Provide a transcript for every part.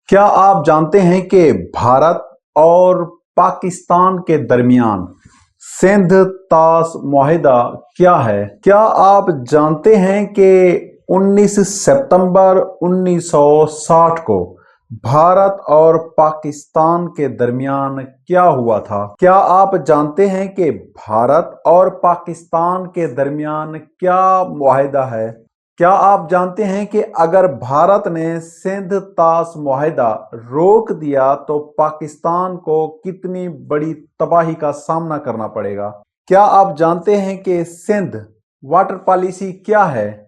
क्या आप जानते हैं कि भारत और पाकिस्तान के दरमियान सिंध तास मुआहिदा क्या है? क्या आप जानते हैं कि 19 सितंबर 1960 को भारत और पाकिस्तान के दरमियान क्या हुआ था? क्या आप जानते हैं कि भारत और पाकिस्तान के दरमियान क्या मुआहिदा है? क्या आप जानते हैं कि अगर भारत ने सिंध तास मुआहिदा रोक दिया तो पाकिस्तान को कितनी बड़ी तबाही का सामना करना पड़ेगा? क्या आप जानते हैं कि सिंध वाटर पॉलिसी क्या है?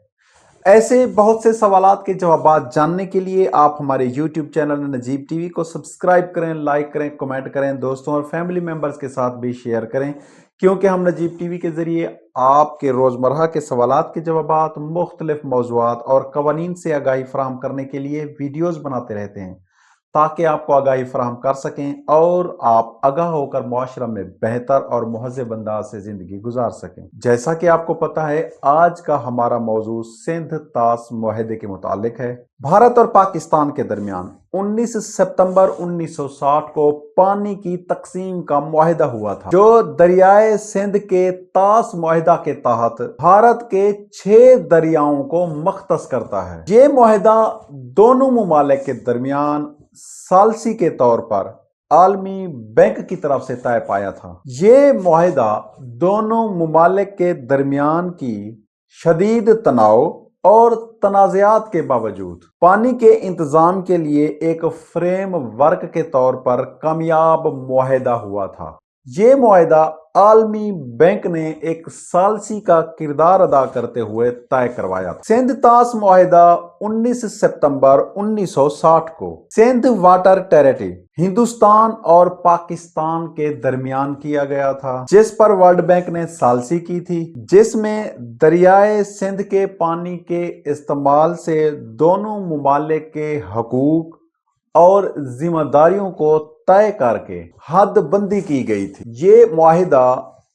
ऐसे बहुत से सवालात के जवाब जानने के लिए आप हमारे YouTube चैनल नजीब टीवी को सब्सक्राइब करें, लाइक करें, कमेंट करें, दोस्तों और फैमिली मेंबर्स के साथ भी शेयर करें, क्योंकि हम नजीब टीवी के ज़रिए आपके रोज़मर्रा के सवालात के जवाबात, मुख्तलिफ मौज़ूआत और कवानीन से आगाही फराहम करने के लिए वीडियोज़ बनाते रहते हैं, ताकि आपको आगाही फराहम कर सकें और आप आगाह होकर मुआशरा में बेहतर और मुहज़्ज़ब अंदाज से ज़िंदगी गुजार सकें। जैसा कि आपको पता है, आज का हमारा मौजू सिंध तास मुआहिदे के मुतालिक है। भारत और पाकिस्तान के दरमियान 19 सितंबर 1960 को पानी की तकसीम का मुआहिदा हुआ था, जो दरियाए सिंध के तास मुआहिदा के तहत भारत के 6 दरियाओं को मख्तस करता है। ये मुआहिदा दोनों मुमालिक के दरमियान सालसी के तौर पर आलमी बैंक की तरफ से तय पाया था। ये मुआहिदा दोनों मुमालिक के दरमियान की शदीद तनाव और तनाज़ात के बावजूद पानी के इंतजाम के लिए एक फ्रेम वर्क के तौर पर कामयाब मुआहिदा हुआ था। ये मुआहिदा आलमी बैंक ने एक सालसी का किरदार अदा करते हुए तय करवाया था। सिंध तास मुआहिदा 19 सितंबर 1960 को सिंध वाटर टेरिटरी हिंदुस्तान और पाकिस्तान के दरमियान किया गया था, जिस पर वर्ल्ड बैंक ने सालसी की थी, जिसमें दरियाए सिंध के पानी के इस्तेमाल से दोनों मुमालिक के हकूक और जिम्मेदारियों को तय करके हद बंदी की गई थी। ये मुआहिदा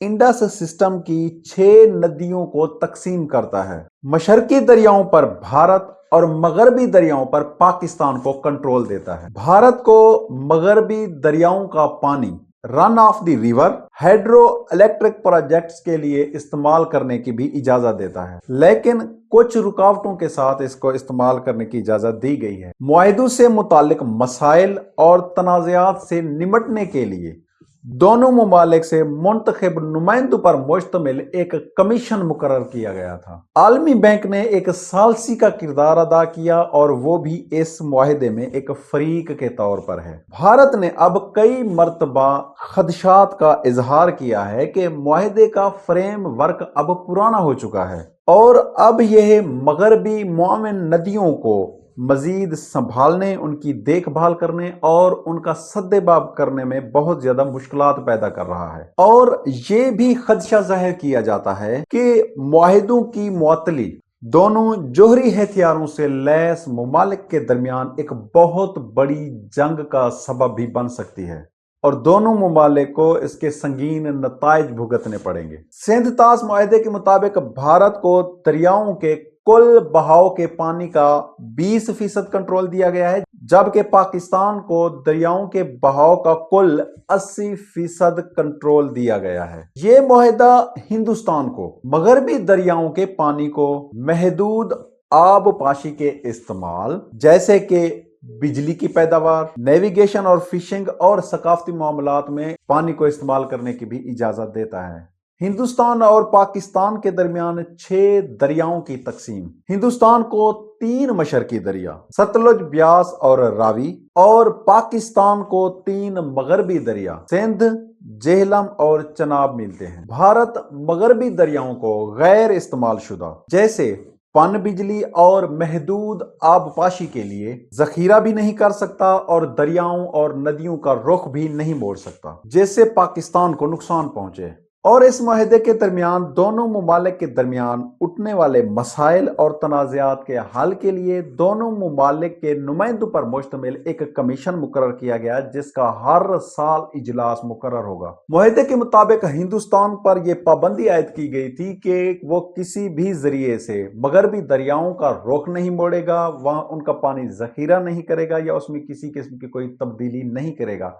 इंडस सिस्टम की 6 नदियों को तकसीम करता है। मशरकी दरियाओं पर भारत और मगरबी दरियाओं पर पाकिस्तान को कंट्रोल देता है। भारत को मगरबी दरियाओं का पानी run of the river hydro electric projects के लिए इस्तेमाल करने की भी इजाजत देता है, लेकिन कुछ रुकावटों के साथ इसको इस्तेमाल करने की इजाजत दी गई है। मुआहिदों से मुतालिक मसाइल और तनाज़ात से निमटने के लिए दोनों मुमालिक से मुंतखब नुमाइंदों पर मुश्तमिल एक कमीशन मुकर्रर किया गया था। आलमी बैंक ने एक सालसी का किरदार अदा किया और वो भी इस मुआहिदे में एक फरीक के तौर पर है। भारत ने अब कई मरतबा खदशात का इजहार किया है कि मुआहिदे का फ्रेम वर्क अब पुराना हो चुका है और अब यह मगरबी मुआविन नदियों को मजीद संभालने, उनकी देखभाल करने और उनका सद्देबाब करने में बहुत ज्यादा मुश्किलात पैदा कर रहा है। और ये भी खदशा जाहिर किया जाता है कि मुआहिदों की मुअत्तली दोनों जोहरी हथियारों से लैस मुमालिक के दरमियान एक बहुत बड़ी जंग का सबब भी बन सकती है और दोनों मुमालिक को इसके संगीन नताइज भुगतने पड़ेंगे। सिंध तास मुआहिदे के मुताबिक भारत को दरियाओं के कुल बहाव के पानी का 20% कंट्रोल दिया गया है, जबकि पाकिस्तान को दरियाओं के बहाव का कुल 80% कंट्रोल दिया गया है। ये मुआहिदा हिंदुस्तान को मगरबी दरियाओं के पानी को महदूद आबपाशी के इस्तेमाल, जैसे कि बिजली की पैदावार, नेविगेशन और फिशिंग और सकाफती मामलात में पानी को इस्तेमाल करने की भी इजाजत देता है। हिंदुस्तान और पाकिस्तान के दरमियान 6 दरियाओं की तकसीम। हिंदुस्तान को 3 मशरकी दरिया सतलुज, ब्यास और रावी और पाकिस्तान को 3 मगरबी दरिया सिंध, जेहलम और चनाब मिलते हैं। भारत मगरबी दरियाओं को गैर इस्तेमाल शुदा जैसे पन बिजली और महदूद आबपाशी के लिए जखीरा भी नहीं कर सकता और दरियाओं और नदियों का रुख भी नहीं मोड़ सकता, जिससे पाकिस्तान को नुकसान पहुंचे اور اس معاہدے کے درمیان دونوں ممالک کے درمیان اٹھنے والے مسائل اور تنازعات کے حل کے لیے دونوں ممالک کے نمائندوں پر مشتمل ایک کمیشن مقرر کیا گیا جس کا ہر سال اجلاس مقرر ہوگا۔ معاہدے کے مطابق ہندوستان پر یہ پابندی عائد کی گئی تھی کہ وہ کسی بھی ذریعے سے مغربی دریاؤں کا رخ نہیں موڑے گا، وہاں ان کا پانی ذخیرہ نہیں کرے گا یا اس میں کسی قسم کی کوئی تبدیلی نہیں کرے گا۔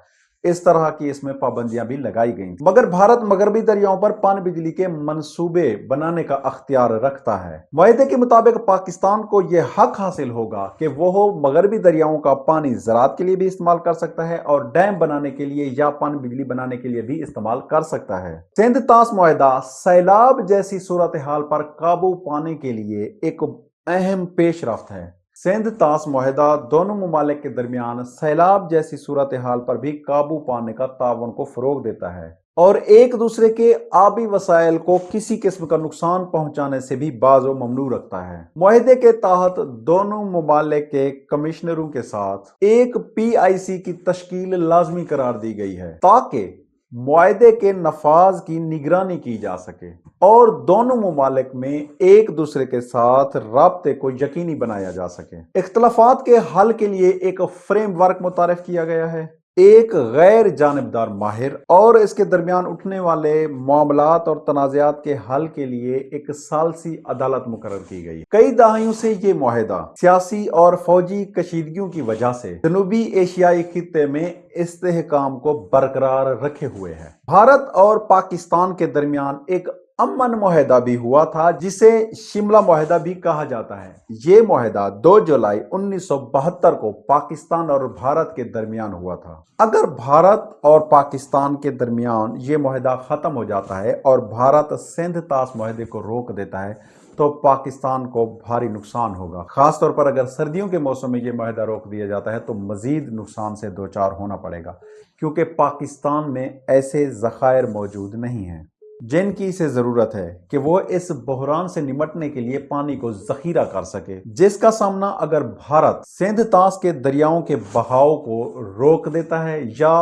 اس طرح کی اس میں پابندیاں بھی لگائی گئیں، مگر بھارت مغربی دریاؤں پر پان بجلی کے منصوبے بنانے کا اختیار رکھتا ہے۔ معاہدے کے مطابق پاکستان کو یہ حق حاصل ہوگا کہ وہ مغربی دریاؤں کا پانی زراعت کے لیے بھی استعمال کر سکتا ہے اور ڈیم بنانے کے لیے یا پان بجلی بنانے کے لیے بھی استعمال کر سکتا ہے۔ سندھ طاس معاہدہ سیلاب جیسی صورتحال پر قابو پانے کے لیے ایک اہم پیش رفت ہے۔ سندھ طاس معاہدہ دونوں ممالک کے درمیان سیلاب جیسی صورتحال پر بھی قابو پانے کا تعاون کو فروغ دیتا ہے اور ایک دوسرے کے آبی وسائل کو کسی قسم کا نقصان پہنچانے سے بھی باز و ممنوع رکھتا ہے۔ معاہدے کے تحت دونوں ممالک کے کمشنروں کے ساتھ ایک PIC کی تشکیل لازمی قرار دی گئی ہے تاکہ معاہدے کے نفاذ کی نگرانی کی جا سکے اور دونوں ممالک میں ایک دوسرے کے ساتھ رابطے کو یقینی بنایا جا سکے۔ اختلافات کے حل کے لیے ایک فریم ورک متعارف کیا گیا ہے، ایک غیر جانبدار ماہر اور اس کے درمیان اٹھنے والے معاملات اور تنازعات کے حل کے لیے ایک ثالثی عدالت مقرر کی گئی۔ کئی دہائیوں سے یہ معاہدہ سیاسی اور فوجی کشیدگیوں کی وجہ سے جنوبی ایشیائی خطے میں استحکام کو برقرار رکھے ہوئے ہے۔ بھارت اور پاکستان کے درمیان ایک امن معاہدہ بھی ہوا تھا جسے شملہ معاہدہ بھی کہا جاتا ہے۔ یہ معاہدہ 2 جولائی 1972 کو پاکستان اور بھارت کے درمیان ہوا تھا۔ اگر بھارت اور پاکستان کے درمیان یہ معاہدہ ختم ہو جاتا ہے اور بھارت سندھ طاس معاہدے کو روک دیتا ہے تو پاکستان کو بھاری نقصان ہوگا، خاص طور پر اگر سردیوں کے موسم میں یہ معاہدہ روک دیا جاتا ہے تو مزید نقصان سے دوچار ہونا پڑے گا، کیونکہ پاکستان میں ایسے ذخائر موجود نہیں ہیں جن کی اسے ضرورت ہے کہ وہ اس بحران سے نمٹنے کے لیے پانی کو ذخیرہ کر سکے، جس کا سامنا اگر بھارت سندھ طاس کے دریاؤں کے بہاؤ کو روک دیتا ہے یا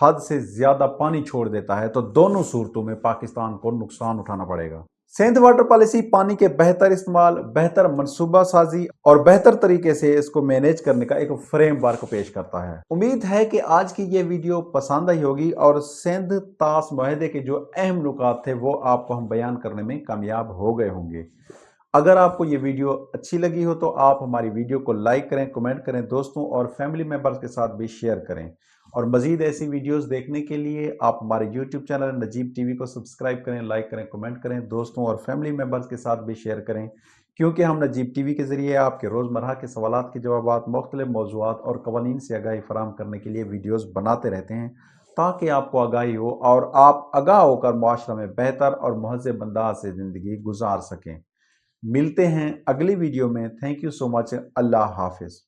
حد سے زیادہ پانی چھوڑ دیتا ہے تو دونوں صورتوں میں پاکستان کو نقصان اٹھانا پڑے گا۔ سندھ واٹر پالیسی پانی کے بہتر استعمال، بہتر منصوبہ سازی اور بہتر طریقے سے اس کو مینیج کرنے کا ایک فریم ورک پیش کرتا ہے۔ امید ہے کہ آج کی یہ ویڈیو پسند آئی ہوگی اور سندھ طاس معاہدے کے جو اہم نکات تھے وہ آپ کو ہم بیان کرنے میں کامیاب ہو گئے ہوں گے۔ اگر آپ کو یہ ویڈیو اچھی لگی ہو تو آپ ہماری ویڈیو کو لائک کریں، کمنٹ کریں، دوستوں اور فیملی ممبرز کے ساتھ بھی شیئر کریں، اور مزید ایسی ویڈیوز دیکھنے کے لیے آپ ہمارے YouTube چینل نجیب ٹی وی کو سبسکرائب کریں، لائک کریں، کمنٹ کریں، دوستوں اور فیملی ممبرز کے ساتھ بھی شیئر کریں، کیونکہ ہم نجیب ٹی وی کے ذریعے آپ کے روزمرہ کے سوالات کے جوابات، مختلف موضوعات اور قوانین سے آگاہی فراہم کرنے کے لیے ویڈیوز بناتے رہتے ہیں تاکہ آپ کو آگاہی ہو اور آپ آگاہ ہو کر معاشرہ میں بہتر اور مہذب انداز سے زندگی گزار سکیں۔ ملتے ہیں اگلی ویڈیو میں۔ تھینک یو سو مچ۔ اللہ حافظ۔